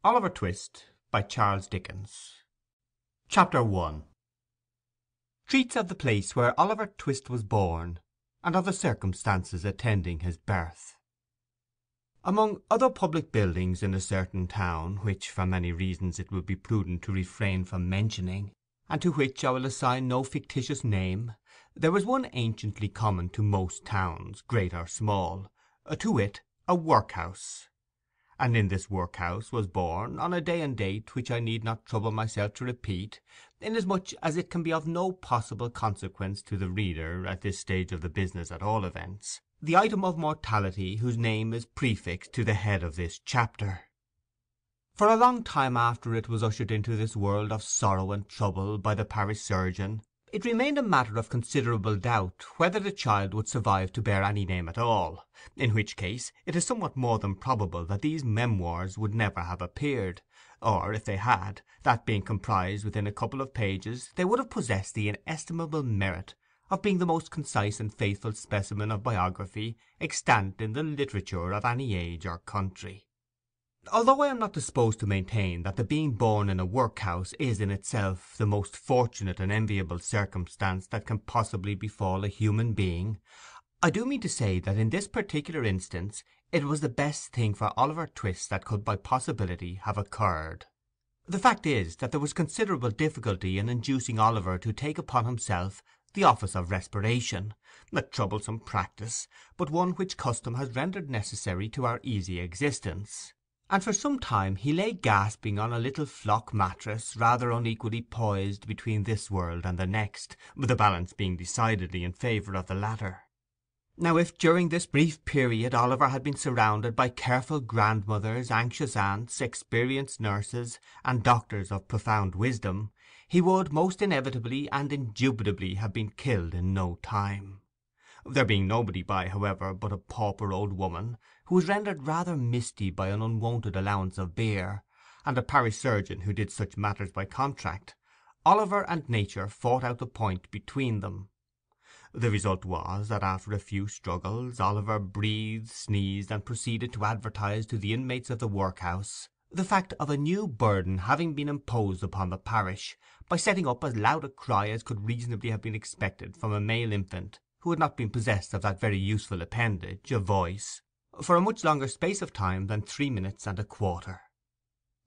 Oliver Twist by Charles Dickens. Chapter 1 Treats of the place where Oliver Twist was born, and of the circumstances attending his birth. Among other public buildings in a certain town, which for many reasons it will be prudent to refrain from mentioning, and to which I will assign no fictitious name, there was one anciently common to most towns, great or small, to wit, a workhouse. And in this workhouse was born, on a day and date which I need not trouble myself to repeat, inasmuch as it can be of no possible consequence to the reader, at this stage of the business at all events, the item of mortality whose name is prefixed to the head of this chapter. For a long time after it was ushered into this world of sorrow and trouble by the parish surgeon, it remained a matter of considerable doubt whether the child would survive to bear any name at all, in which case it is somewhat more than probable that these memoirs would never have appeared, or, if they had, that being comprised within a couple of pages, they would have possessed the inestimable merit of being the most concise and faithful specimen of biography extant in the literature of any age or country. Although I am not disposed to maintain that the being born in a workhouse is in itself the most fortunate and enviable circumstance that can possibly befall a human being, I do mean to say that in this particular instance it was the best thing for Oliver Twist that could by possibility have occurred. The fact is that there was considerable difficulty in inducing Oliver to take upon himself the office of respiration, a troublesome practice, but one which custom has rendered necessary to our easy existence. And for some time he lay gasping on a little flock mattress, rather unequally poised between this world and the next, the balance being decidedly in favour of the latter. Now if during this brief period Oliver had been surrounded by careful grandmothers, anxious aunts, experienced nurses, and doctors of profound wisdom, he would most inevitably and indubitably have been killed in no time. There being nobody by, however, but a pauper old woman, who was rendered rather misty by an unwonted allowance of beer, and a parish surgeon who did such matters by contract, Oliver and nature fought out the point between them. The result was that after a few struggles Oliver breathed, sneezed, and proceeded to advertise to the inmates of the workhouse the fact of a new burden having been imposed upon the parish, by setting up as loud a cry as could reasonably have been expected from a male infant who had not been possessed of that very useful appendage, a voice, for a much longer space of time than 3 minutes and a quarter.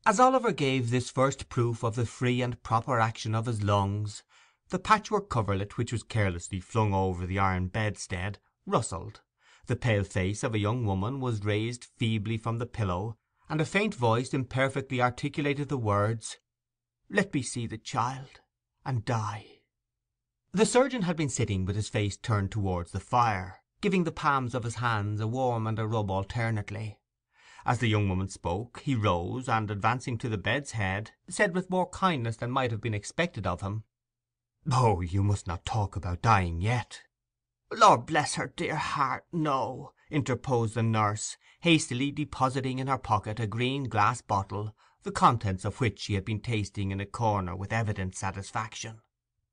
As Oliver gave this first proof of the free and proper action of his lungs, the patchwork coverlet which was carelessly flung over the iron bedstead rustled, the pale face of a young woman was raised feebly from the pillow, and a faint voice imperfectly articulated the words, "Let me see the child, and die." The surgeon had been sitting with his face turned towards the fire, giving the palms of his hands a warm and a rub alternately. As the young woman spoke, he rose, and, advancing to the bed's head, said with more kindness than might have been expected of him, "Oh, you must not talk about dying yet." "Lord bless her dear heart, no," interposed the nurse, hastily depositing in her pocket a green glass bottle, the contents of which she had been tasting in a corner with evident satisfaction.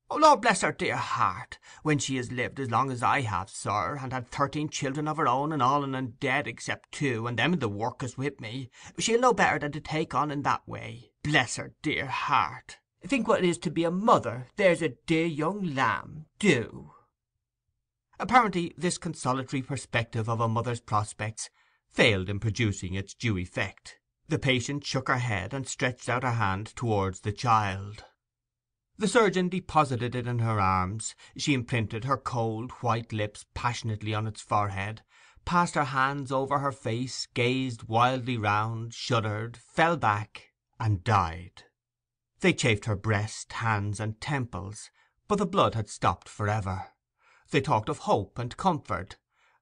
"Oh, Lord bless her dear heart, when she has lived as long as I have, sir, and had 13 children of her own, and all on 'em dead except 2, and them in the workus with me, she'll know better than to take on in that way. Bless her dear heart! Think what it is to be a mother, there's a dear young lamb, do." Apparently this consolatory perspective of a mother's prospects failed in producing its due effect. The patient shook her head and stretched out her hand towards the child. The surgeon deposited it in her arms. She imprinted her cold white lips passionately on its forehead, passed her hands over her face, gazed wildly round, shuddered, fell back, and died. They chafed her breast, hands, and temples, but the blood had stopped for ever. They talked of hope and comfort.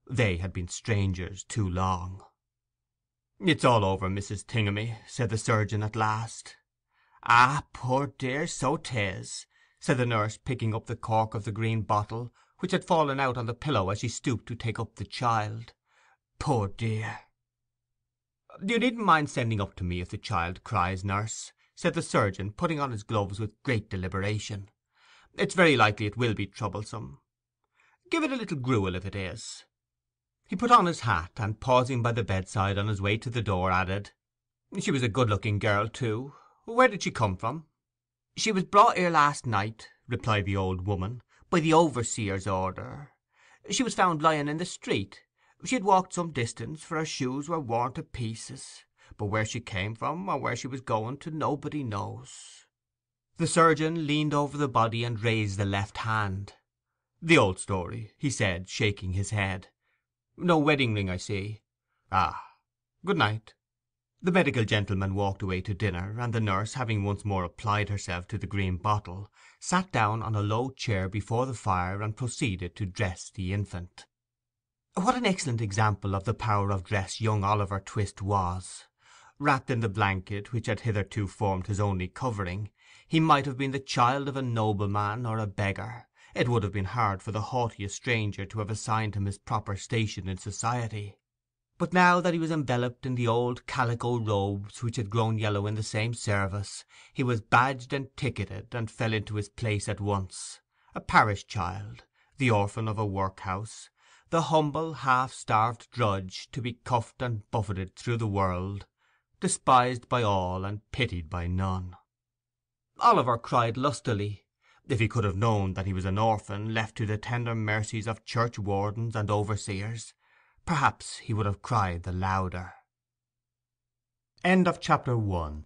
They had been strangers too long. "It's all over, Mrs. Thingummy," said the surgeon at last. "Ah, poor dear, so 'tis," said the nurse, picking up the cork of the green bottle, which had fallen out on the pillow as she stooped to take up the child. "Poor dear!" "You needn't mind sending up to me if the child cries, nurse," said the surgeon, putting on his gloves with great deliberation. "It's very likely it will be troublesome. Give it a little gruel if it is." He put on his hat, and, pausing by the bedside on his way to the door, added, She was a good-looking girl, too. Where did she come from?" "She was brought here last night," replied the old woman, "by the overseer's order. She was found lying in the street. She had walked some distance, for her shoes were worn to pieces; but where she came from, or where she was going to, nobody knows." The surgeon leaned over the body and raised the left hand. "The old story," he said, shaking his head. "No wedding ring, I see. Ah, good night." The medical gentleman walked away to dinner, and the nurse, having once more applied herself to the green bottle, sat down on a low chair before the fire and proceeded to dress the infant. What an excellent example of the power of dress young Oliver Twist was! Wrapped in the blanket which had hitherto formed his only covering, he might have been the child of a nobleman or a beggar. It would have been hard for the haughtiest stranger to have assigned him his proper station in society. But now that he was enveloped in the old calico robes which had grown yellow in the same service, he was badged and ticketed, and fell into his place at once: a parish child, the orphan of a workhouse, the humble half-starved drudge, to be cuffed and buffeted through the world, despised by all and pitied by none. Oliver cried lustily. If he could have known that he was an orphan, left to the tender mercies of church wardens and overseers, perhaps he would have cried the louder. End of chapter 1.